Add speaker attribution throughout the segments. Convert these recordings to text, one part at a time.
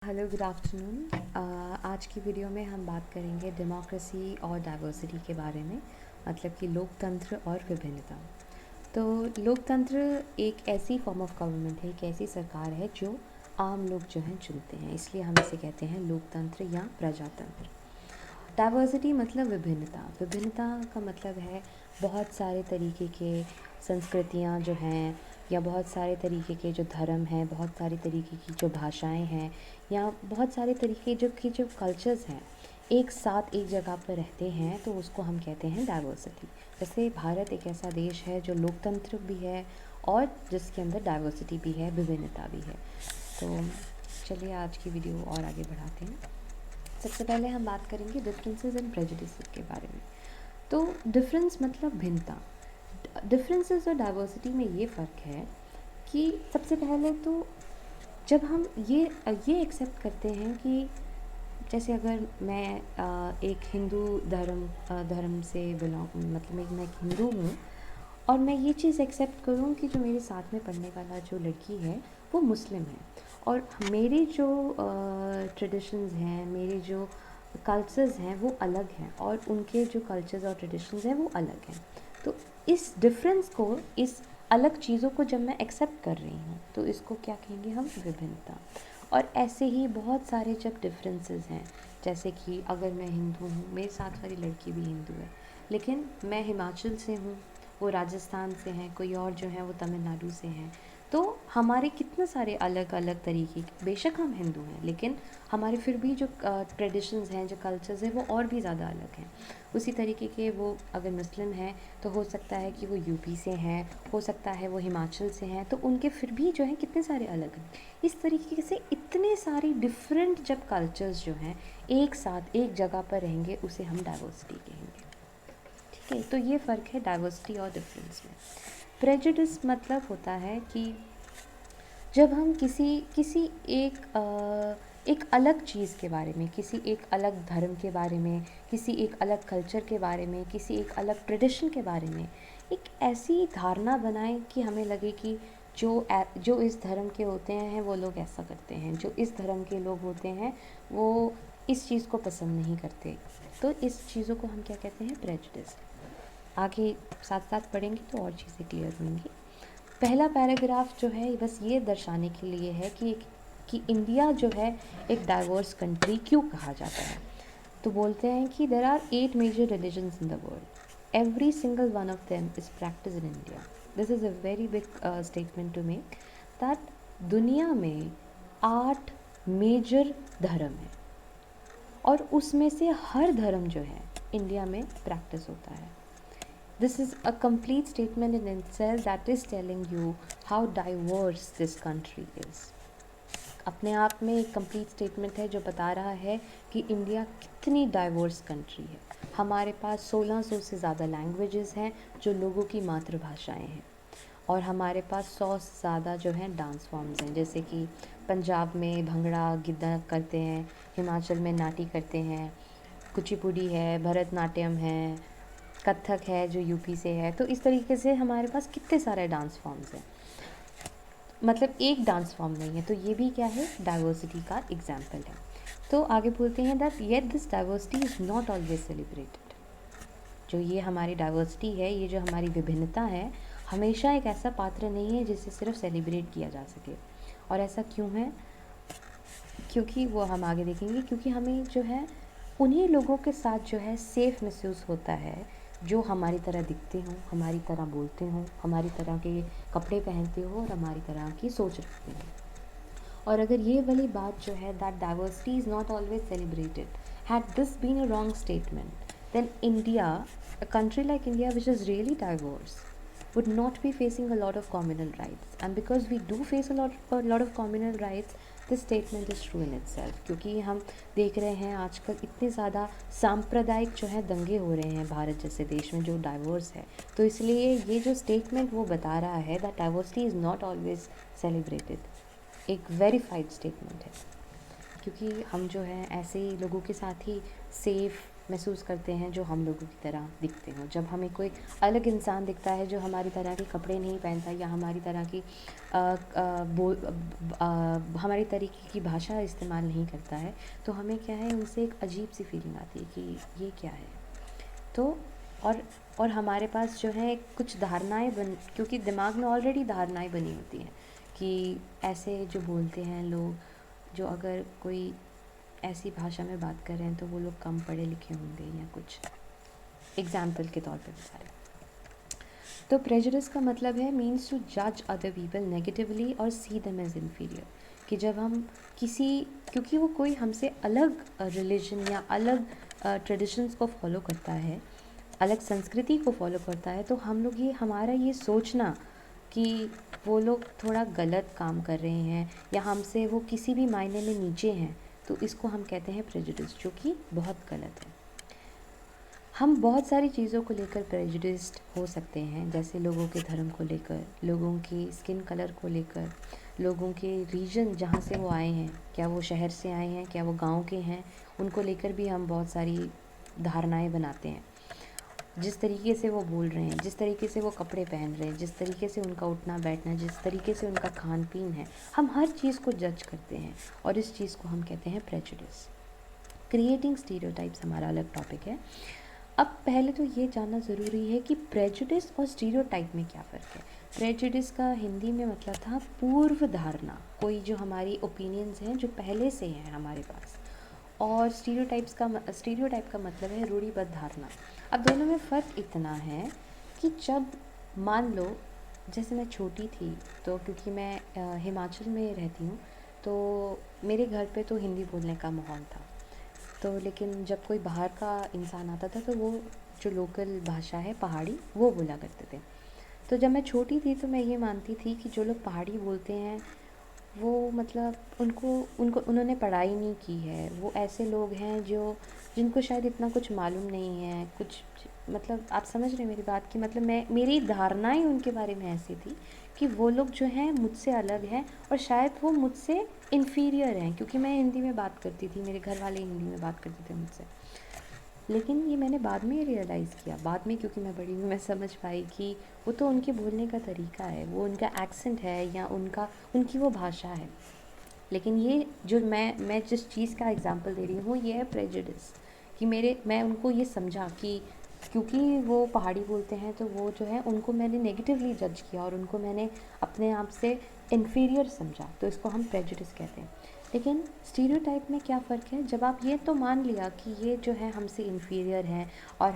Speaker 1: Hello, good afternoon. आज की video में हम बात करेंगे डेमोक्रेसी और डाइवर्सिटी के बारे में, मतलब कि लोकतंत्र और विभिन्नता। तो लोकतंत्र एक ऐसी फॉर्म ऑफ गवर्नमेंट है, एक ऐसी सरकार है जो आम लोग जो हैं चुनते हैं, इसलिए हम इसे कहते हैं लोकतंत्र या प्रजातंत्र। डाइवर्सिटी मतलब विभिन्नता। विभिन्नता का मतलब है बहुत सारे तरीके के संस्कृतियाँ जो हैं, या बहुत सारे तरीके के जो धर्म हैं, बहुत सारे तरीके की जो भाषाएं हैं, या बहुत सारे तरीके जो कल्चर्स हैं, एक साथ एक जगह पर रहते हैं, तो उसको हम कहते हैं डाइवर्सिटी। जैसे भारत एक ऐसा देश है जो लोकतंत्र भी है और जिसके अंदर डाइवर्सिटी भी है, विभिन्नता भी है। तो चलिए आज की वीडियो और आगे बढ़ाते हैं। सबसे पहले हम बात करेंगे डिफरेंसेस एंड प्रेजुडिसेस के बारे में। तो डिफरेंस मतलब भिन्नता। डिफरेंसेस और डाइवर्सिटी में ये फ़र्क है कि सबसे पहले तो जब हम ये एक्सेप्ट करते हैं कि जैसे अगर मैं एक हिंदू धर्म से बिलोंग, मतलब मैं एक हिंदू हूँ, और मैं ये चीज़ एक्सेप्ट करूँ कि जो मेरे साथ में पढ़ने वाला जो लड़की है वो मुस्लिम है, और मेरी जो ट्रेडिशंस हैं, मेरे जो कल्चर्स हैं वो अलग हैं, और उनके जो कल्चर्स और ट्रेडिशंस हैं वो अलग हैं। तो इस डिफरेंस को, इस अलग चीज़ों को जब मैं एक्सेप्ट कर रही हूँ, तो इसको क्या कहेंगे हम? विभिन्नता। और ऐसे ही बहुत सारे जब डिफरेंसेस हैं, जैसे कि अगर मैं हिंदू हूँ, मेरे साथ वाली लड़की भी हिंदू है, लेकिन मैं हिमाचल से हूँ, वो राजस्थान से हैं, कोई और जो है वो तमिलनाडु से हैं, तो हमारे कितने सारे अलग अलग तरीके के, बेशक हम हिंदू हैं, लेकिन हमारे फिर भी जो ट्रेडिशंस हैं, जो कल्चर्स हैं, वो और भी ज़्यादा अलग हैं। उसी तरीके के वो अगर मुस्लिम हैं तो हो सकता है कि वो यूपी से हैं, हो सकता है वो हिमाचल से हैं, तो उनके फिर भी जो हैं कितने सारे अलग हैं। इस तरीके से इतने सारे डिफरेंट जब कल्चर्स जो हैं एक साथ एक जगह पर रहेंगे, उसे हम डाइवर्सिटी कहेंगे। ठीक है, तो ये फ़र्क है डाइवर्सिटी और डिफरेंस में। प्रेजुडिस मतलब होता है कि जब हम किसी किसी एक अलग चीज़ के बारे में, किसी एक अलग धर्म के बारे में, किसी एक अलग कल्चर के बारे में, किसी एक अलग ट्रेडिशन के बारे में एक ऐसी धारणा बनाएं कि हमें लगे कि जो इस धर्म के होते हैं वो लोग ऐसा करते हैं, जो इस धर्म के लोग होते हैं वो इस चीज़ को पसंद नहीं करते, तो इस चीज़ों को हम क्या कहते हैं? प्रेजुडिस। आगे साथ साथ पढ़ेंगे तो और चीज़ें क्लियर होंगी। पहला पैराग्राफ जो है बस ये दर्शाने के लिए है कि इंडिया जो है एक डाइवर्स कंट्री क्यों कहा जाता है। तो बोलते हैं कि there are 8 major religions in the world, every single one of them is practice in India. This is a very big statement to make, that दुनिया में 8 मेजर धर्म है, और उसमें से हर धर्म जो है इंडिया में प्रैक्टिस होता है। This is a complete statement in itself that is telling you how diverse this country is. अपने आप में एक कंप्लीट स्टेटमेंट है जो बता रहा है कि इंडिया कितनी डाइवर्स कंट्री है। हमारे पास 1600 से ज़्यादा लैंग्वेजेस हैं जो लोगों की मातृभाषाएं हैं, और हमारे पास 100 से ज़्यादा जो हैं डांस फॉर्म्स हैं, जैसे कि पंजाब में भंगड़ा गिद्दा करते हैं, हिमाचल में नाटी करते हैं, कुचिपुड़ी है, भरतनाट्यम है, कथक है जो यूपी से है। तो इस तरीके से हमारे पास कितने सारे डांस फॉर्म्स हैं, मतलब एक डांस फॉर्म नहीं है, तो ये भी क्या है? डाइवर्सिटी का एग्जाम्पल है। तो आगे बोलते हैं that yet this diversity is not always celebrated. जो ये हमारी डाइवर्सिटी है, ये जो हमारी विभिन्नता है, हमेशा एक ऐसा पात्र नहीं है जिसे सिर्फ सेलिब्रेट किया जा सके। और ऐसा क्यों है? क्योंकि वो हम आगे देखेंगे, क्योंकि हमें जो है उन्हीं लोगों के साथ जो है सेफ़ महसूस होता है जो हमारी तरह दिखते हों, हमारी तरह बोलते हों, हमारी तरह के कपड़े पहनते हो, और हमारी तरह की सोच रखते हैं। और अगर ये वाली बात जो है that diversity is not always celebrated, had this been a wrong statement, then India, a country like India which is really diverse, would not be facing a lot of communal rights. And because we do face a lot of communal rights, this statement is true in itself. क्योंकि हम देख रहे हैं आजकल इतने ज़्यादा सांप्रदायिक जो है दंगे हो रहे हैं भारत जैसे देश में जो डाइवर्स है, तो इसलिए ये जो स्टेटमेंट वो बता रहा है that diversity is not always celebrated, एक वेरीफाइड स्टेटमेंट है। क्योंकि हम जो है ऐसे लोगों के साथ ही सेफ़ महसूस करते हैं जो हम लोगों की तरह दिखते हों। जब हमें कोई अलग इंसान दिखता है जो हमारी तरह के कपड़े नहीं पहनता या हमारी तरह की हमारी तरीके की भाषा इस्तेमाल नहीं करता है, तो हमें क्या है, उनसे एक अजीब सी फीलिंग आती है कि ये क्या है। तो और और हमारे पास जो है कुछ धारणाएं क्योंकि दिमाग में ऑलरेडी धारणाएं बनी होती हैं कि ऐसे जो बोलते हैं लोग, जो अगर कोई ऐसी भाषा में बात कर रहे हैं तो वो लोग कम पढ़े लिखे होंगे या कुछ, एग्जाम्पल के तौर पे बता रहे हैं। तो प्रेजुडिस का मतलब है मीन्स टू जज अदर पीपल नेगेटिवली और सी देम एज इन्फीरियर। कि जब हम किसी, क्योंकि वो कोई हमसे अलग रिलीजन या अलग ट्रेडिशंस को फॉलो करता है, अलग संस्कृति को फॉलो करता है, तो हम लोग ये, हमारा ये सोचना कि वो लोग थोड़ा गलत काम कर रहे हैं या हमसे वो किसी भी मायने में नीचे हैं, तो इसको हम कहते हैं प्रेजुडिस, जो कि बहुत गलत है। हम बहुत सारी चीज़ों को लेकर प्रेजुडिस्ड हो सकते हैं, जैसे लोगों के धर्म को लेकर, लोगों की स्किन कलर को लेकर, लोगों के रीजन जहाँ से वो आए हैं, क्या वो शहर से आए हैं, क्या वो गांव के हैं, उनको लेकर भी हम बहुत सारी धारणाएं बनाते हैं। जिस तरीके से वो बोल रहे हैं, जिस तरीके से वो कपड़े पहन रहे हैं, जिस तरीके से उनका उठना बैठना, जिस तरीके से उनका खान पीन है, हम हर चीज़ को जज करते हैं और इस चीज़ को हम कहते हैं प्रेजुडिस। क्रिएटिंग स्टीरियोटाइप्स हमारा अलग टॉपिक है। अब पहले तो ये जानना ज़रूरी है कि प्रेजुडिस और स्टीरियोटाइप में क्या फ़र्क है। प्रेजुडिस का हिंदी में मतलब था पूर्व धारणा, कोई जो हमारी ओपिनियंस हैं जो पहले से हैं हमारे पास, और स्टीरियोटाइप का मतलब है रूढ़िबद्ध धारणा। अब दोनों में फ़र्क इतना है कि जब मान लो, जैसे मैं छोटी थी, तो क्योंकि मैं हिमाचल में रहती हूँ, तो मेरे घर पे तो हिंदी बोलने का माहौल था। तो लेकिन जब कोई बाहर का इंसान आता था तो वो जो लोकल भाषा है पहाड़ी, वो बोला करते थे। तो जब मैं छोटी थी तो मैं ये मानती थी कि जो लोग पहाड़ी बोलते हैं वो मतलब उनको उनको उन्होंने पढ़ाई नहीं की है, वो ऐसे लोग हैं जो जिनको शायद इतना कुछ मालूम नहीं है, कुछ मतलब आप समझ रहे हैं मेरी बात की, मतलब मेरी धारणाएं उनके बारे में ऐसी थी कि वो लोग जो हैं मुझसे अलग हैं और शायद वो मुझसे इन्फीरियर हैं, क्योंकि मैं हिंदी में बात करती थी, मेरे घर वाले हिंदी में बात करते थे मुझसे। लेकिन ये मैंने बाद में रियलाइज़ किया, बाद में क्योंकि मैं बड़ी हुई, मैं समझ पाई कि वो तो उनके बोलने का तरीका है, वो उनका एक्सेंट है या उनकी वो भाषा है। लेकिन ये जो मैं जिस चीज़ का एग्जांपल दे रही हूँ ये है प्रेजुडिस, कि मैं उनको ये समझा कि क्योंकि वो पहाड़ी बोलते हैं तो वो जो है उनको मैंने नेगेटिवली जज किया और उनको मैंने अपने आप से इन्फीरियर समझा, तो इसको हम प्रेजुडिस कहते हैं। लेकिन स्टीरियोटाइप में क्या फ़र्क है, जब आप ये तो मान लिया कि ये जो है हमसे इन्फीरियर हैं और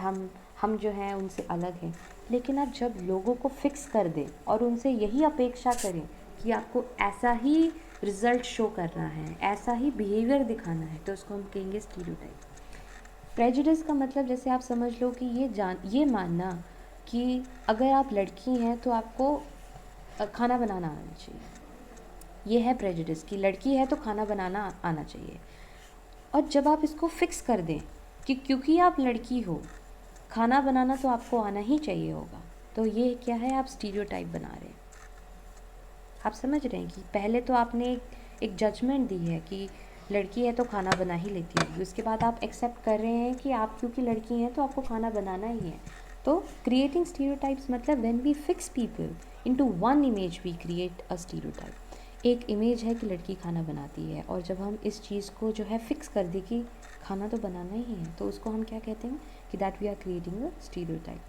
Speaker 1: हम जो हैं उनसे अलग हैं, लेकिन आप जब लोगों को फिक्स कर दें और उनसे यही अपेक्षा करें कि आपको ऐसा ही रिज़ल्ट शो करना है, ऐसा ही बिहेवियर दिखाना है, तो उसको हम कहेंगे स्टीरियोटाइप। प्रेजुडिस का मतलब जैसे आप समझ लो कि ये मानना कि अगर आप लड़की हैं तो आपको खाना बनाना आना चाहिए। ये है प्रेजुडिस कि लड़की है तो खाना बनाना आना चाहिए। और जब आप इसको फिक्स कर दें कि क्योंकि आप लड़की हो, खाना बनाना तो आपको आना ही चाहिए होगा, तो ये क्या है, आप स्टीरियोटाइप बना रहे हैं। आप समझ रहे हैं कि पहले तो आपने एक जजमेंट दी है कि लड़की है तो खाना बना ही लेती होगी, उसके बाद आप एक्सेप्ट कर रहे हैं कि आप क्योंकि लड़की हैं तो आपको खाना बनाना ही है। तो क्रिएटिंग स्टीरियोटाइप्स मतलब when we fix people into one image we create a stereotype. एक इमेज है कि लड़की खाना बनाती है, और जब हम इस चीज़ को जो है फिक्स कर दे कि खाना तो बनाना ही है, तो उसको हम क्या कहते हैं कि that we are creating a stereotype.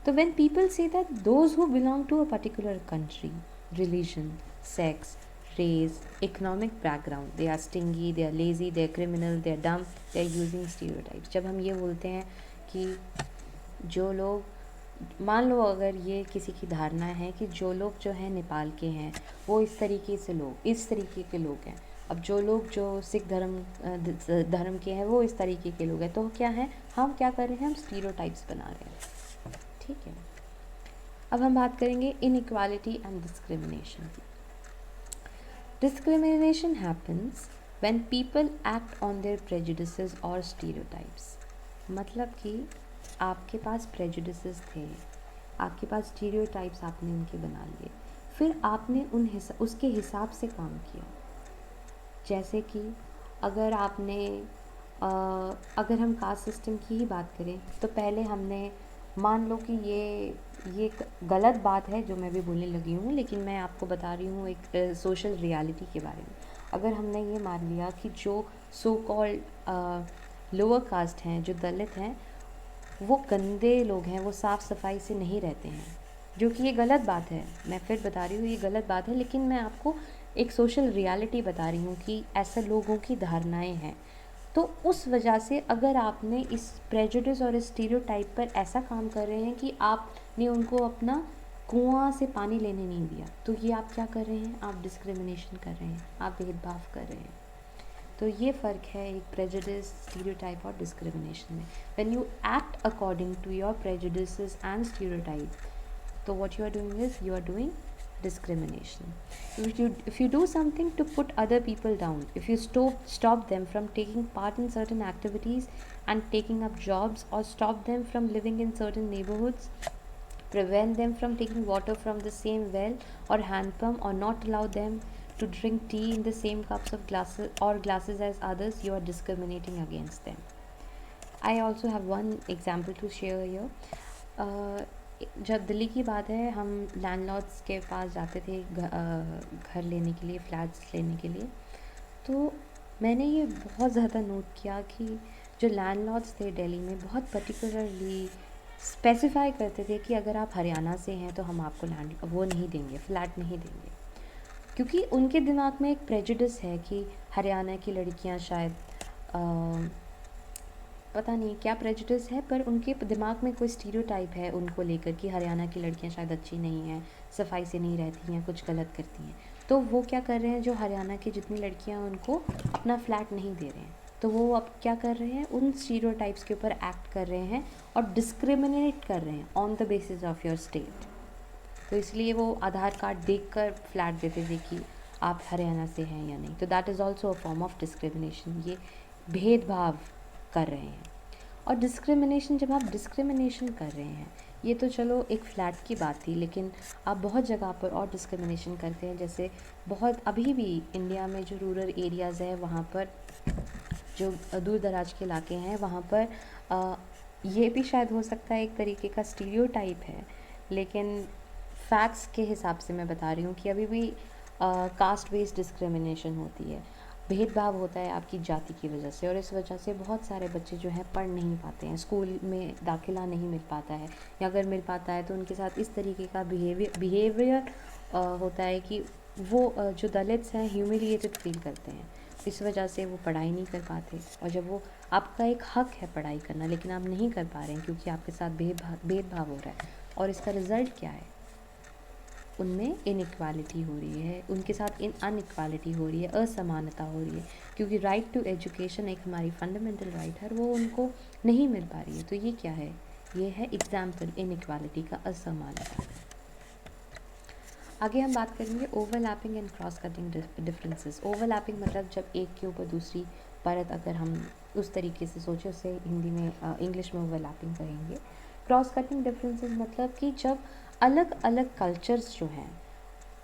Speaker 1: तो when people say that those who belong to a particular country, religion, sex, race, economic background, they are stingy, they are lazy, they are criminal, they are dumb, they are using stereotypes। जब हम ये बोलते हैं कि जो लोग, मान लो अगर ये किसी की धारणा है कि जो लोग जो हैं नेपाल के हैं वो इस तरीके के लोग हैं, अब जो लोग जो सिख धर्म के हैं वो इस तरीके के लोग हैं, तो क्या है, हम क्या कर रहे हैं, हम स्टीरियोटाइप्स बना रहे हैं। ठीक है, अब हम बात करेंगे इनइक्वालिटी एंड डिस्क्रिमिनेशन की। Discrimination happens when people act on their prejudices और स्टीरियोटाइप्स। मतलब कि आपके पास प्रेजुडिसेस थे, आपके पास स्टीरियोटाइप्स आपने उनके बना लिए, फिर आपने उसके हिसाब से काम किया। जैसे कि अगर आपने अगर हम कास्ट सिस्टम की ही बात करें तो पहले हमने मान लो कि ये एक गलत बात है जो मैं भी बोलने लगी हूँ, लेकिन मैं आपको बता रही हूँ एक सोशल रियलिटी के बारे में। अगर हमने ये मान लिया कि जो सो कॉल्ड लोअर कास्ट हैं, जो दलित हैं, वो गंदे लोग हैं, वो साफ़ सफाई से नहीं रहते हैं, जो कि ये गलत बात है। मैं फिर बता रही हूँ ये गलत बात है, लेकिन मैं आपको एक सोशल रियलिटी बता रही हूँ कि ऐसे लोगों की धारणाएं हैं। तो उस वजह से अगर आपने इस प्रेजुडिस और इस स्टीरियोटाइप पर ऐसा काम कर रहे हैं कि आपने उनको अपना कुआं से पानी लेने नहीं दिया, तो ये आप क्या कर रहे हैं? आप डिस्क्रिमिनेशन कर रहे हैं, आप भेदभाव कर रहे हैं। तो ये फ़र्क है एक प्रेजुडिस, स्टीरियोटाइप और डिस्क्रिमिनेशन में। When you act according to your prejudices and stereotype, so what you are doing is you are doing discrimination. If you do something to put other people down, if you stop them from taking part in certain activities and taking up jobs, or stop them from living in certain neighborhoods, prevent them from taking water from the same well or hand pump, or not allow them to drink tea in the same cups of glasses as others, you are discriminating against them. I also have one example to share here. जब दिल्ली की बात है, हम landlords के पास जाते थे घर लेने के लिए, फ्लैट्स लेने के लिए, तो मैंने ये बहुत ज़्यादा नोट किया कि जो लैंडलॉर्ड्स थे दिल्ली में, बहुत पर्टिकुलरली स्पेसिफाई करते थे कि अगर आप हरियाणा से हैं तो हम आपको लैंड वो नहीं देंगे, फ्लैट नहीं देंगे, क्योंकि उनके दिमाग में एक प्रेजुडिस है कि हरियाणा की लड़कियां शायद पता नहीं क्या प्रेजुडिस है, पर उनके दिमाग में कोई स्टीरियोटाइप है उनको लेकर कि हरियाणा की लड़कियां शायद अच्छी नहीं हैं, सफाई से नहीं रहती हैं, कुछ गलत करती हैं। तो वो क्या कर रहे हैं, जो हरियाणा की जितनी लड़कियां उनको अपना फ्लैट नहीं दे रहे हैं, तो वो अब क्या कर रहे हैं, उन स्टीरियोटाइप्स के ऊपर एक्ट कर रहे हैं और डिस्क्रिमिनेट कर रहे हैं on the basis of your state. तो इसलिए वो आधार कार्ड देखकर फ्लैट देते थे कि आप हरियाणा से हैं या नहीं। तो that is also a form of discrimination. ये भेदभाव कर रहे हैं। और डिस्क्रिमिनेशन, जब आप डिस्क्रिमिनेशन कर रहे हैं, ये तो चलो एक फ़्लैट की बात थी, लेकिन आप बहुत जगह पर और डिस्क्रिमिनेशन करते हैं। जैसे बहुत अभी भी इंडिया में जो रूरल एरियाज़ है, वहाँ पर जो दूर दराज के इलाके हैं, वहाँ पर ये भी शायद हो सकता है एक तरीके का स्टीरियोटाइप है, लेकिन फैक्ट्स के हिसाब से मैं बता रही हूँ कि अभी भी कास्ट बेस्ड डिस्क्रिमिनेशन होती है, भेदभाव होता है आपकी जाति की वजह से, और इस वजह से बहुत सारे बच्चे जो हैं पढ़ नहीं पाते हैं, स्कूल में दाखिला नहीं मिल पाता है, या अगर मिल पाता है तो उनके साथ इस तरीके का बिहेवियर होता है कि वो जो दलित्स हैं ह्यूमिलिएटेड फील करते हैं, इस वजह से वो पढ़ाई नहीं कर पाते। और जब वो, आपका एक हक है पढ़ाई करना, लेकिन आप नहीं कर पा रहे हैं क्योंकि आपके साथ भेदभाव हो रहा है, और इसका रिज़ल्ट क्या है, उनमें इनइक्वालिटी हो रही है, उनके साथ अनइक्वालिटी हो रही है, असमानता हो रही है, क्योंकि राइट टू एजुकेशन एक हमारी फंडामेंटल राइट है, वो उनको नहीं मिल पा रही है। तो ये क्या है, ये है एग्जाम्पल इनइक्वालिटी का, असमानता। आगे हम बात करेंगे overlapping and cross cutting differences. Overlapping मतलब जब एक के ऊपर दूसरी परत, अगर हम उस तरीके से सोचें, उसे हिंदी में इंग्लिश में ओवरलैपिंग कहेंगे। क्रॉस कटिंग डिफरेंसेस मतलब कि जब अलग अलग कल्चर्स जो हैं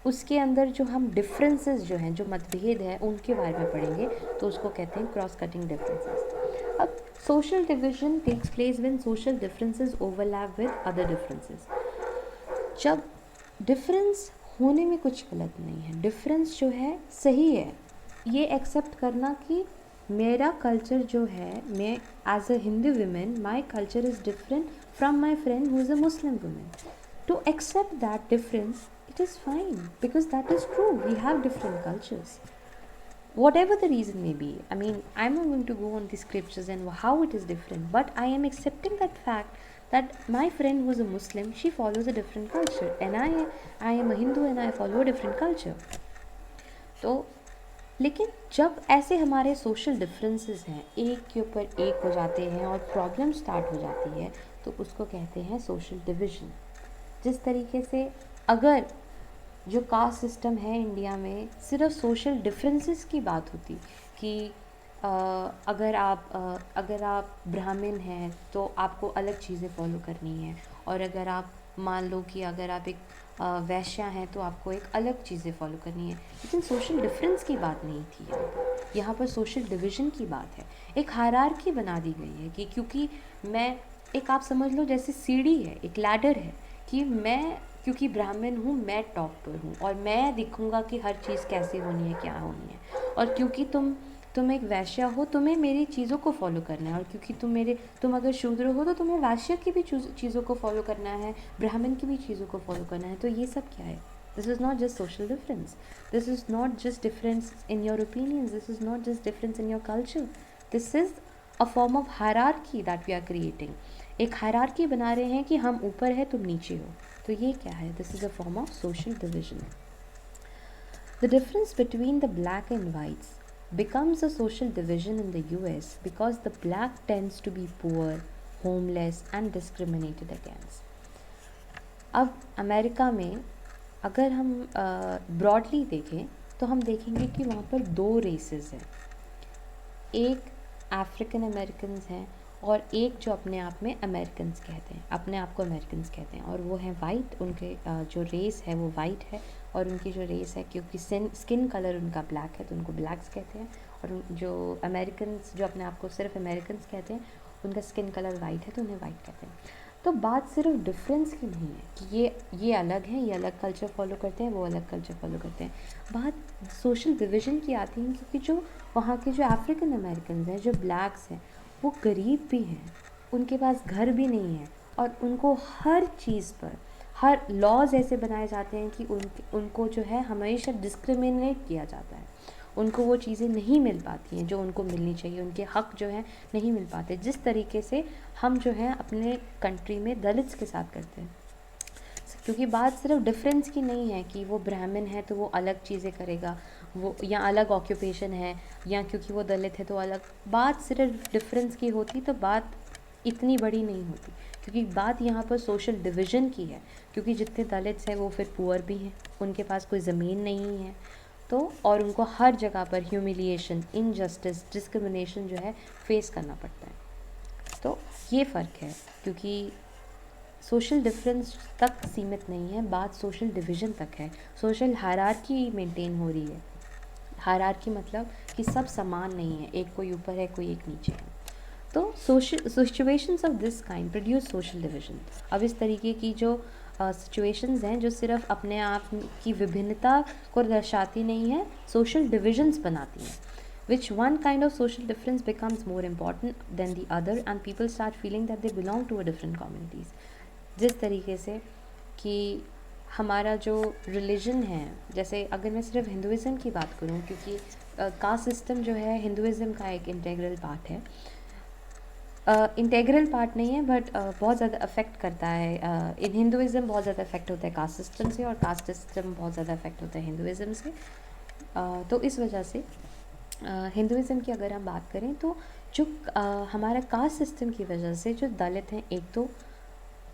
Speaker 1: उसके अंदर जो हम डिफरेंसेस जो हैं, जो मतभेद हैं, उनके बारे में पढ़ेंगे, तो उसको कहते हैं क्रॉस कटिंग डिफरेंसेस। अब social division takes place when social differences overlap with other differences. जब डिफरेंस होने में कुछ गलत नहीं है, डिफरेंस जो है सही है, ये एक्सेप्ट करना कि मेरा कल्चर जो है, मैं as a Hindu women, my culture is different from my friend who is a Muslim women. To accept that difference, it is fine, because that is true, we have different cultures, whatever the reason may be. I mean, I'm not going to go on the scriptures and how it is different, but I am accepting that fact that my friend was a Muslim, she follows a different culture, and I am a Hindu and I follow a different culture. तो लेकिन जब ऐसे हमारे social differences हैं, एक के ऊपर एक हो जाते हैं और प्रॉब्लम स्टार्ट हो जाती है, तो उसको कहते हैं सोशल डिविजन। जिस तरीके से अगर जो कास्ट सिस्टम है इंडिया में, सिर्फ सोशल डिफरेंसेस की बात होती कि अगर आप ब्राह्मण हैं तो आपको अलग चीज़ें फॉलो करनी है, और अगर आप मान लो कि अगर आप एक वैश्या हैं तो आपको एक अलग चीज़ें फॉलो करनी है। लेकिन सोशल डिफरेंस की बात नहीं थी यहाँ पर सोशल डिवीज़न की बात है। एक हायरार्की बना दी गई है कि क्योंकि मैं, एक आप समझ लो जैसे सीढ़ी है, एक लैडर है, कि मैं क्योंकि ब्राह्मण हूँ मैं टॉप पर हूँ और मैं दिखूँगा कि हर चीज़ कैसी होनी है, क्या होनी है। और क्योंकि तुम एक वैश्य हो, तुम्हें मेरी चीज़ों को फॉलो करना है, और क्योंकि तुम अगर शूद्र हो तो तुम्हें वैश्य की भी चीज़ों को फॉलो करना है, ब्राह्मण की भी चीज़ों को फॉलो करना है। तो ये सब क्या है? This is not just social difference, this is not just difference in your opinions, this is not just difference in your culture, this is a form of hierarchy that we are creating. एक hierarchy बना रहे हैं कि हम ऊपर है तुम नीचे हो। तो ये क्या है? This is a form of social division. The difference between the black and whites becomes a social division in the US because the black tends to be poor, homeless, and discriminated against. अब America में अगर हम broadly देखें तो हम देखेंगे कि वहाँ पर दो रेसेस हैं। एक अफ्रीकन अमेरिकन्स हैं और एक जो अपने आप में अमेरिकन्स कहते हैं, अपने आप को अमेरिकन्स कहते हैं, और वो हैं वाइट। उनके जो रेस है वो वाइट है, और उनकी जो रेस है क्योंकि स्किन कलर उनका ब्लैक है तो उनको ब्लैक्स कहते हैं। और जो अमेरिकन्स जो अपने आप को सिर्फ अमेरिकन्स कहते हैं उनका स्किन कलर वाइट है तो उन्हें वाइट कहते हैं। तो बात सिर्फ डिफरेंस की नहीं है कि ये अलग हैं, ये अलग कल्चर फॉलो करते हैं, वो अलग कल्चर फॉलो करते हैं। बात सोशल डिवीज़न की आती है क्योंकि जो वहाँ के जो अफ्रीकन अमेरिकन हैं, जो ब्लैक्स हैं, वो गरीब भी हैं, उनके पास घर भी नहीं है, और उनको हर चीज़ पर हर लॉज ऐसे बनाए जाते हैं कि उनको जो है हमेशा डिस्क्रिमिनेट किया जाता है। उनको वो चीज़ें नहीं मिल पाती हैं जो उनको मिलनी चाहिए, उनके हक जो हैं नहीं मिल पाते, जिस तरीके से हम जो है अपने कंट्री में दलित्स के साथ करते हैं। क्योंकि बात सिर्फ डिफरेंस की नहीं है कि वो ब्राह्मण है तो वो अलग चीज़ें करेगा, वो या अलग ऑक्यूपेशन है, या क्योंकि वो दलित है तो अलग। बात सिर्फ डिफरेंस की होती तो बात इतनी बड़ी नहीं होती, क्योंकि बात यहाँ पर सोशल डिवीज़न की है। क्योंकि जितने दलित्स हैं वो फिर पुअर भी हैं, उनके पास कोई ज़मीन नहीं है, तो और उनको हर जगह पर ह्यूमिलिएशन, इनजस्टिस, डिस्क्रिमिनेशन जो है फेस करना पड़ता है। तो ये फ़र्क है, क्योंकि सोशल डिफरेंस तक सीमित नहीं है, बात सोशल डिवीज़न तक है। सोशल हायरार्की मेंटेन हो रही है। हायरार्की मतलब कि सब समान नहीं है, एक कोई ऊपर है कोई एक नीचे है। तो social situations of this kind produce social division. अब इस तरीके की जो सिचुएशंस हैं जो सिर्फ अपने आप की विभिन्नता को दर्शाती नहीं है, सोशल डिविजन्स बनाती हैं, which one kind of social difference becomes more important than the other and people start feeling that they belong to a different communities। जिस तरीके से कि हमारा जो रिलीजन है, जैसे अगर मैं सिर्फ हिंदुज़म की बात करूं, क्योंकि कास्ट सिस्टम जो है हिंदुज़म का एक इंटेग्रल पार्ट है, इंटेग्रल पार्ट नहीं है बट बहुत ज़्यादा अफेक्ट करता है। इन हिंदुज़म बहुत ज़्यादा अफेक्ट होता है कास्ट सिस्टम से, और कास्ट सिस्टम बहुत ज़्यादा अफेक्ट होता है हिंदुज़म से। तो इस वजह से हिंदुज़म की अगर हम बात करें तो जो हमारा कास्ट सिस्टम की वजह से जो दलित हैं, एक तो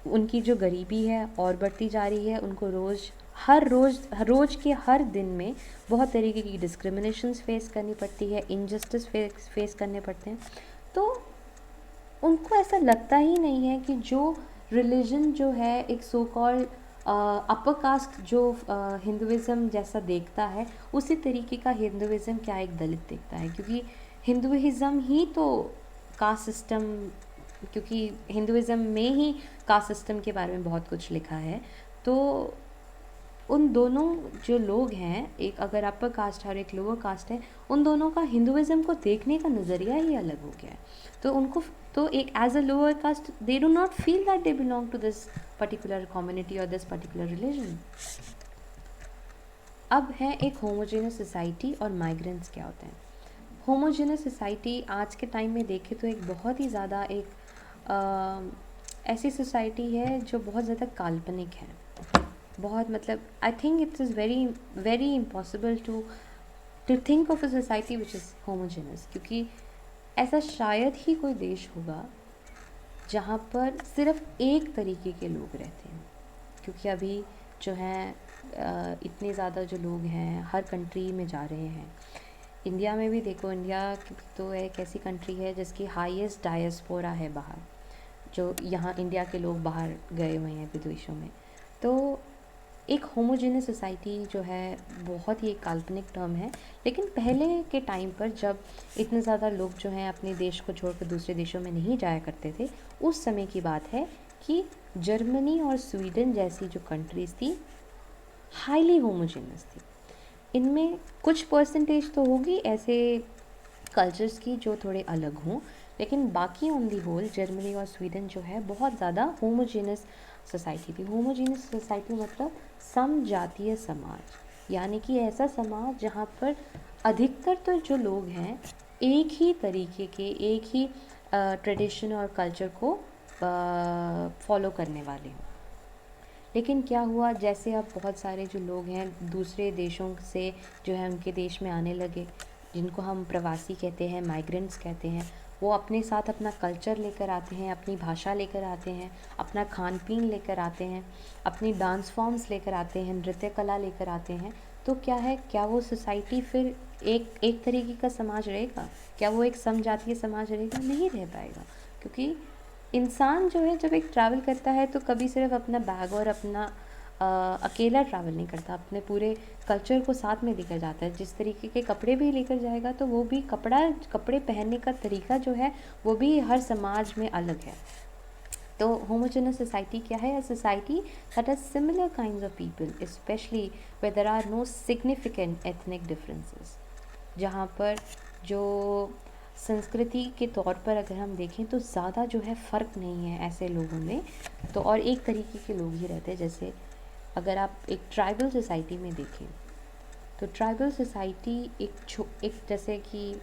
Speaker 1: उनकी जो गरीबी है और बढ़ती जा रही है, उनको हर रोज़ के हर दिन में बहुत तरीके की डिस्क्रिमिनेशंस फेस करनी पड़ती है, इनजस्टिस फेस करने पड़ते हैं। तो उनको ऐसा लगता ही नहीं है कि जो रिलीजन जो है एक सो कॉल्ड अपर कास्ट जो हिंदुइज़्म जैसा देखता है, उसी तरीके का हिंदुइज़्म क्या एक दलित देखता है, क्योंकि हिंदुइज़्म ही तो कास्ट सिस्टम, क्योंकि हिंदुइज़्म में ही कास्ट सिस्टम के बारे में बहुत कुछ लिखा है। तो उन दोनों जो लोग हैं, एक अगर अपर कास्ट है और एक लोअर कास्ट है, उन दोनों का हिंदुइज़्म को देखने का नज़रिया ही अलग हो गया है। तो उनको तो एक as a lower caste they do not feel that they belong to this particular community और दिस पर्टिकुलर रिलीजन। अब है एक होमोजेनस सोसाइटी और माइग्रेंट्स क्या होते हैं। होमोजेनस सोसाइटी आज के टाइम में देखें तो एक बहुत ही ज़्यादा ऐसी सोसाइटी है जो बहुत ज़्यादा काल्पनिक है, बहुत मतलब I think it's is very very impossible to think of a society which is homogenous, क्योंकि ऐसा शायद ही कोई देश होगा जहाँ पर सिर्फ एक तरीके के लोग रहते हैं। क्योंकि अभी जो हैं इतने ज़्यादा जो लोग हैं हर कंट्री में जा रहे हैं। इंडिया में भी देखो, इंडिया तो एक ऐसी कंट्री है जिसकी हाईएस्ट डायस्पोरा है बाहर, जो यहाँ इंडिया के लोग बाहर गए हुए हैं विदेशों में। तो एक होमोजेनस सोसाइटी जो है बहुत ही एक काल्पनिक टर्म है, लेकिन पहले के टाइम पर जब इतने ज़्यादा लोग जो हैं अपने देश को छोड़कर दूसरे देशों में नहीं जाया करते थे, उस समय की बात है कि जर्मनी और स्वीडन जैसी जो कंट्रीज़ थी हाईली होमोजेनस थी। इनमें कुछ परसेंटेज तो होगी ऐसे कल्चर्स की जो थोड़े अलग हों, लेकिन बाकी ऑन दी होल जर्मनी और स्वीडन जो है बहुत ज़्यादा होमोजेनस सोसाइटी थी। होमोजेनस सोसाइटी मतलब समजातीय समाज, यानी कि ऐसा समाज जहाँ पर अधिकतर तो जो लोग हैं एक ही तरीके के, एक ही ट्रेडिशन और कल्चर को फॉलो करने वाले हों। लेकिन क्या हुआ, जैसे अब बहुत सारे जो लोग हैं दूसरे देशों से जो है उनके देश में आने लगे, जिनको हम प्रवासी कहते हैं, माइग्रेंट्स कहते हैं, वो अपने साथ अपना कल्चर लेकर आते हैं, अपनी भाषा लेकर आते हैं, अपना खान पीन लेकर आते हैं, अपनी डांस फॉर्म्स लेकर आते हैं, नृत्य कला लेकर आते हैं। तो क्या है, क्या वो सोसाइटी फिर एक तरीके का समाज रहेगा? क्या वो एक समजातीय समाज रहेगा? नहीं रह पाएगा, क्योंकि इंसान जो है जब एक ट्रैवल करता है तो कभी सिर्फ अपना बैग और अपना अकेला ट्रैवल नहीं करता, अपने पूरे कल्चर को साथ में लेकर जाता है। जिस तरीके के कपड़े भी लेकर जाएगा तो वो भी कपड़े पहनने का तरीका जो है वो भी हर समाज में अलग है। तो होमोजेनस सोसाइटी क्या है? A society that has similar kinds of people especially where there are no significant ethnic differences. जहाँ पर जो संस्कृति के तौर पर अगर हम देखें तो ज़्यादा जो है फ़र्क नहीं है ऐसे लोगों में, तो और एक तरीके के लोग ही रहते हैं। जैसे अगर आप एक ट्राइबल सोसाइटी में देखें तो ट्राइबल सोसाइटी एक जैसे कि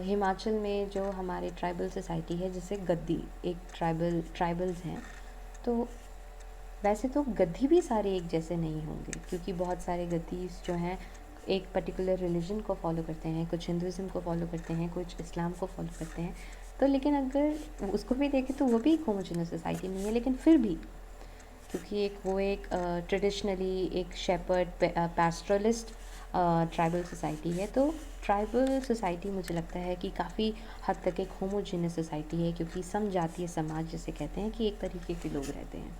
Speaker 1: हिमाचल में जो हमारे ट्राइबल सोसाइटी है, जैसे गद्दी एक ट्राइबल्स हैं, तो वैसे तो गद्दी भी सारे एक जैसे नहीं होंगे, क्योंकि बहुत सारे गद्दीस जो हैं एक पर्टिकुलर रिलीजन को फॉलो करते हैं, कुछ हिंदुज़म को फॉलो करते हैं, कुछ इस्लाम को फॉलो करते हैं। तो लेकिन अगर उसको भी देखें तो वो भी एक होमोजेनस सोसाइटी नहीं है, लेकिन फिर भी क्योंकि वो एक ट्रेडिशनली एक शेपर्ड पैस्ट्रलिस्ट ट्राइबल सोसाइटी है, तो ट्राइबल सोसाइटी मुझे लगता है कि काफ़ी हद तक एक होमोजेनस सोसाइटी है, क्योंकि समजातीय समाज जिसे कहते हैं कि एक तरीके के लोग रहते हैं।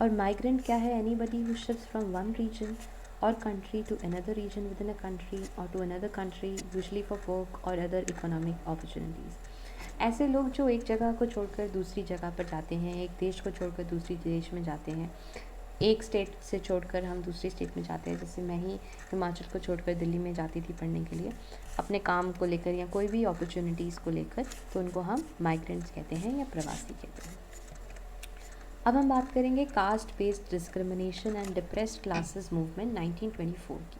Speaker 1: और माइग्रेंट क्या है? Anybody who shifts from one region or country to another region within a country or to another country usually for work or other economic opportunities। ऐसे लोग जो एक जगह को छोड़कर दूसरी जगह पर जाते हैं, एक देश को छोड़कर दूसरी देश में जाते हैं, एक स्टेट से छोड़कर हम दूसरी स्टेट में जाते हैं। जैसे मैं ही हिमाचल को छोड़कर दिल्ली में जाती थी पढ़ने के लिए अपने काम को लेकर या कोई भी अपॉर्चुनिटीज़ को लेकर, तो उनको हम माइग्रेंट्स कहते हैं या प्रवासी कहते हैं। अब हम बात करेंगे caste based discrimination and depressed classes movement 1924 की।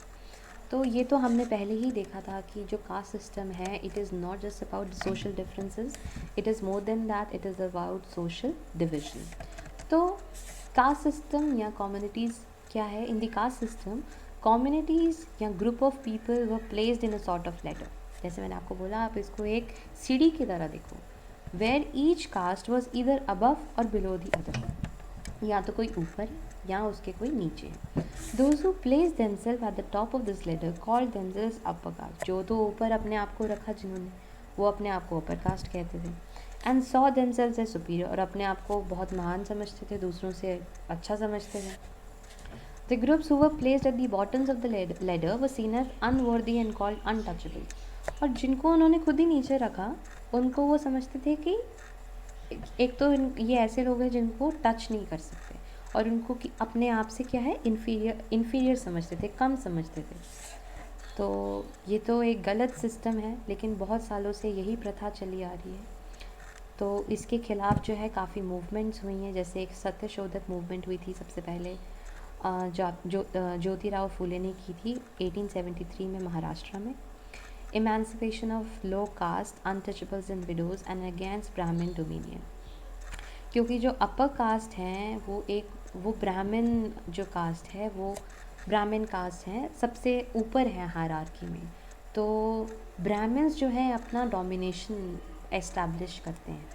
Speaker 1: तो ये तो हमने पहले ही देखा था कि जो कास्ट सिस्टम है it is not just about social differences, it is more than that, it is about social division. तो कास्ट सिस्टम या कम्युनिटीज़ क्या है? In the caste system communities या group of people were placed in a sort of ladder. जैसे मैंने आपको बोला, आप इसको एक सीढ़ी की तरह देखो, where each caste was either above or below the other, या तो कोई ऊपर या उसके कोई नीचे है। Those who place themself at the top of this ladder called themselves upper caste. जो तो ऊपर अपने आप को रखा जिन्होंने, वो अपने आप को अपर कास्ट कहते थे। And saw themselves as superior, और अपने आप को बहुत महान समझते थे, दूसरों से अच्छा समझते थे। The groups who were placed at the bottoms of the ladder were seen as unworthy and called untouchable. और जिनको उन्होंने खुद ही नीचे रखा उनको वो समझते थे कि एक तो ये ऐसे लोग हैं जिनको टच नहीं कर सकते, और उनको कि अपने आप से क्या है, इन्फीरियर समझते थे, कम समझते थे। तो ये तो एक गलत सिस्टम है, लेकिन बहुत सालों से यही प्रथा चली आ रही है। तो इसके खिलाफ जो है काफ़ी मूवमेंट्स हुई हैं। जैसे एक सत्यशोधक मूवमेंट हुई थी सबसे पहले, ज्योतिराव फूले ने की थी 1873 में महाराष्ट्र में। Emancipation of low caste, untouchables and widows and against Brahmin dominion. क्योंकि जो अपर कास्ट हैं वो ब्राह्मण जो कास्ट है वो ब्राह्मण कास्ट हैं, सबसे ऊपर है हायरार्की में। तो ब्राह्मण्स जो है अपना डोमिनेशन एस्टैब्लिश करते हैं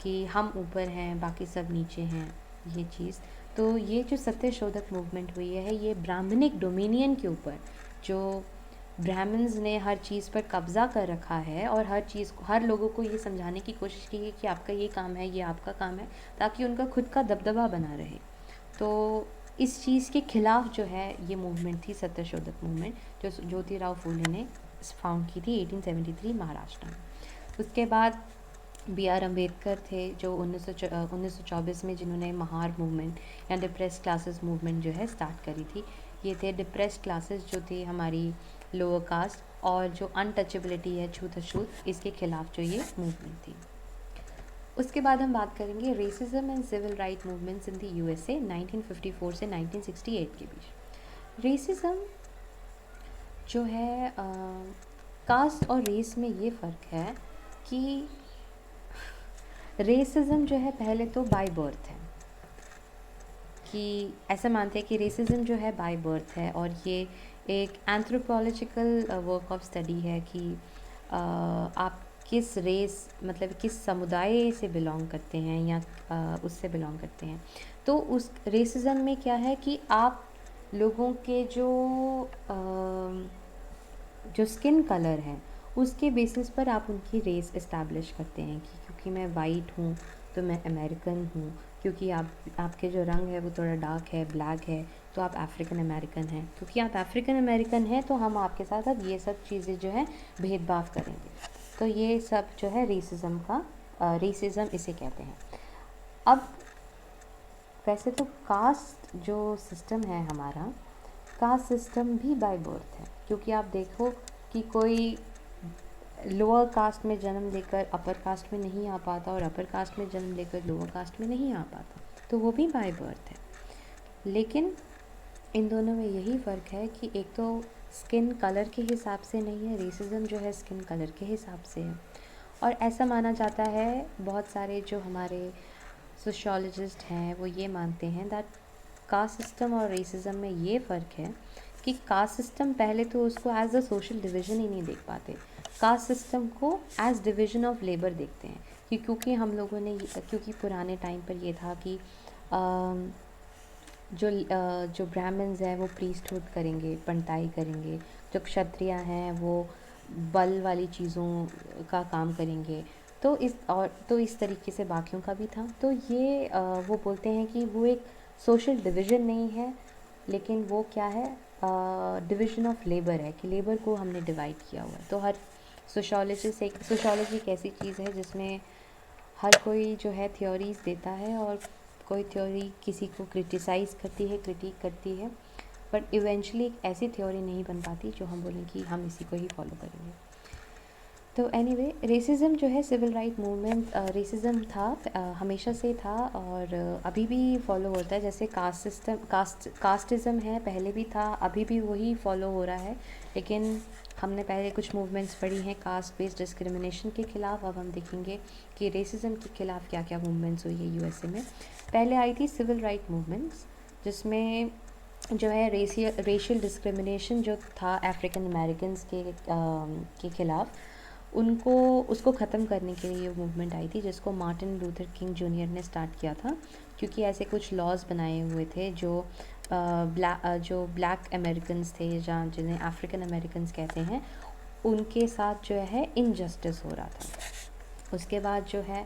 Speaker 1: कि हम ऊपर हैं, बाकी सब नीचे हैं, ये चीज़। तो ये जो सत्यशोधक मूवमेंट हुई है ये ब्राह्मणिक डोमिनियन के ऊपर, जो ब्राह्मण्स ने हर चीज़ पर कब्ज़ा कर रखा है और हर लोगों को ये समझाने की कोशिश की है कि आपका ये काम है, ये आपका काम है, ताकि उनका खुद का दबदबा बना रहे। तो इस चीज़ के खिलाफ जो है ये मूवमेंट थी सत्यशोधक मूवमेंट, जो ज्योतिराव फूले ने फाउंड की थी 1873 महाराष्ट्र में। उसके बाद बी आर अम्बेडकर थे जो 1924 में, जिन्होंने महार मूवमेंट या डिप्रेस क्लासेस मूवमेंट जो है स्टार्ट करी थी। ये थे डिप्रेस क्लासेस जो थी हमारी लोअर कास्ट, और जो अनटचेबिलिटी है, छूत-अछूत, इसके खिलाफ जो ये मूवमेंट थी। उसके बाद हम बात करेंगे racism and civil right movements in the USA 1954 से 1968 के बीच। रेसिज्म जो है कास्ट और रेस में ये फ़र्क है कि रेसिज्म जो है पहले तो बाय बर्थ है, कि ऐसा मानते हैं कि रेसिज्म जो है बाय बर्थ है, और ये एक एंथ्रोपोलॉजिकल वर्क ऑफ स्टडी है कि आप किस रेस, मतलब किस समुदाय से बिलोंग करते हैं या उससे बिलोंग करते हैं। तो उस रेसिज्म में क्या है कि आप लोगों के जो स्किन कलर है उसके बेसिस पर आप उनकी रेस इस्टेब्लिश करते हैं कि क्योंकि मैं वाइट हूँ तो मैं अमेरिकन हूँ, क्योंकि आपके जो रंग है वो थोड़ा डार्क है, ब्लैक है, तो आप अफ्रीकन अमेरिकन हैं, क्योंकि आप अफ्रीकन अमेरिकन हैं तो हम आपके साथ अब ये सब चीज़ें जो है भेदभाव करेंगे। तो ये सब जो है रेसिज्म इसे कहते हैं। अब वैसे तो कास्ट जो सिस्टम है हमारा, कास्ट सिस्टम भी बाय बर्थ है, क्योंकि आप देखो कि कोई लोअर कास्ट में जन्म लेकर अपर कास्ट में नहीं आ पाता, और अपर कास्ट में जन्म लेकर लोअर कास्ट में नहीं आ पाता, तो वो भी बाय बर्थ है। लेकिन इन दोनों में यही फ़र्क है कि एक तो स्किन कलर के हिसाब से नहीं है, रेसिज्म जो है स्किन कलर के हिसाब से है। और ऐसा माना जाता है, बहुत सारे जो हमारे सोशियोलॉजिस्ट हैं वो ये मानते हैं दैट कास्ट सिस्टम और रेसिज्म में ये फ़र्क है कि कास्ट सिस्टम पहले तो उसको एज अ सोशल डिवीज़न ही नहीं देख पाते, कास्ट सिस्टम को एज डिवीज़न ऑफ लेबर देखते हैं कि क्योंकि हम लोगों ने, क्योंकि पुराने टाइम पर ये था कि जो ब्राह्मण्स हैं वो प्रीस्टहुड करेंगे, पंटाई करेंगे, जो क्षत्रिय हैं वो बल वाली चीज़ों का काम करेंगे, तो इस तरीके से बाकियों का भी था। तो ये वो बोलते हैं कि वो एक सोशल डिवीज़न नहीं है, लेकिन वो क्या है, डिवीज़न ऑफ लेबर है, कि लेबर को हमने डिवाइड किया हुआ है। तो हर सोशियोलॉजी एक ऐसी चीज़ है जिसमें हर कोई जो है थ्योरीज़ देता है, और कोई थ्योरी किसी को क्रिटिसाइज़ करती है, क्रिटिक करती है, बट इवेंचुअली एक ऐसी थ्योरी नहीं बन पाती जो हम बोलें कि हम इसी को ही फॉलो करेंगे। तो एनीवे, रेसिज्म जो है सिविल राइट मूवमेंट, रेसिज्म था, हमेशा से था, और अभी भी फॉलो होता है। जैसे कास्टिज़म है, पहले भी था, अभी भी वही फॉलो हो रहा है। लेकिन हमने पहले कुछ मूवमेंट्स पढ़ी हैं कास्ट बेस्ड डिस्क्रिमिनेशन के ख़िलाफ़, अब हम देखेंगे कि रेसिज्म के ख़िलाफ़ क्या क्या मूवमेंट्स हुई है यूएसए में। पहले आई थी सिविल राइट मूवमेंट्स, जिसमें जो है रेशियल डिस्क्रिमिनेशन जो था अफ्रीकन अमेरिकन्स के ख़िलाफ़, उसको ख़त्म करने के लिए ये मूवमेंट आई थी, जिसको मार्टिन लूथर किंग जूनियर ने स्टार्ट किया था। क्योंकि ऐसे कुछ लॉज बनाए हुए थे जो ब्लैक अमेरिकन्स थे, जहाँ जिन्हें अफ्रीकन अमेरिकन्स कहते हैं, उनके साथ जो है इनजस्टिस हो रहा था। उसके बाद जो है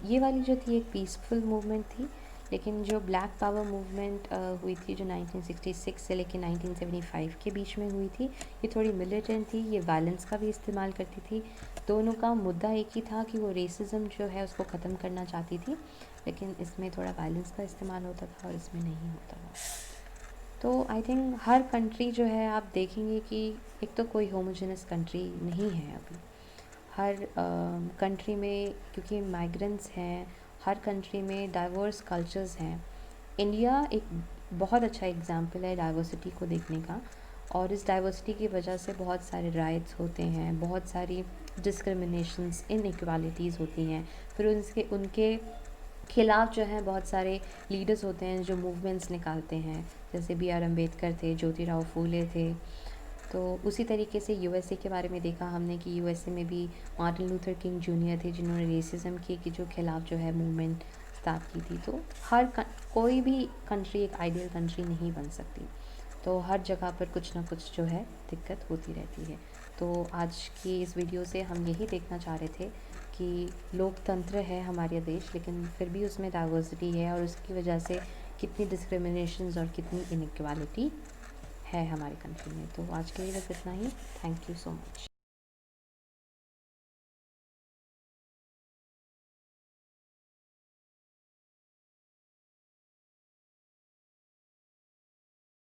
Speaker 1: ये वाली जो थी एक पीसफुल मूवमेंट थी, लेकिन जो ब्लैक पावर मूवमेंट हुई थी जो 1966 से लेकर 1975 के बीच में हुई थी, ये थोड़ी मिलिटेंट थी, ये वायलेंस का भी इस्तेमाल करती थी। दोनों का मुद्दा एक ही था कि वो रेसिज्म जो है उसको ख़त्म करना चाहती थी, लेकिन इसमें थोड़ा वायलेंस का इस्तेमाल होता था और इसमें नहीं होता था। तो आई थिंक हर कंट्री जो है, आप देखेंगे कि एक तो कोई होमोजेनस कंट्री नहीं है अभी। हर कंट्री में, क्योंकि माइग्रेंट्स हैं, हर कंट्री में डाइवर्स कल्चर्स हैं। इंडिया एक बहुत अच्छा एग्जाम्पल है डाइवर्सिटी को देखने का, और इस डाइवर्सिटी की वजह से बहुत सारे राइट्स होते हैं, बहुत सारी डिस्क्रिमिनेशंस, इनइक्वालिटीज़ होती हैं। फिर उनके खिलाफ़ जो है बहुत सारे लीडर्स होते हैं जो मूवमेंट्स निकालते हैं, जैसे बी आर अम्बेडकर थे, ज्योतिराव फूले थे। तो उसी तरीके से यूएसए के बारे में देखा हमने कि यूएसए में भी मार्टिन लूथर किंग जूनियर थे, जिन्होंने रेसिज्म के जो खिलाफ़ जो है मूवमेंट स्टार्ट की थी। तो कोई भी कंट्री एक आइडियल कंट्री नहीं बन सकती, तो हर जगह पर कुछ ना कुछ जो है दिक्कत होती रहती है। तो आज की इस वीडियो से हम यही देखना चाह रहे थे कि लोकतंत्र है हमारे देश, लेकिन फिर भी उसमें डाइवर्सिटी है, और उसकी वजह से कितनी डिस्क्रिमिनेशंस और कितनी इनइक्वालिटी है हमारे कंट्री में। तो आज के लिए बस इतना ही। Thank you so much.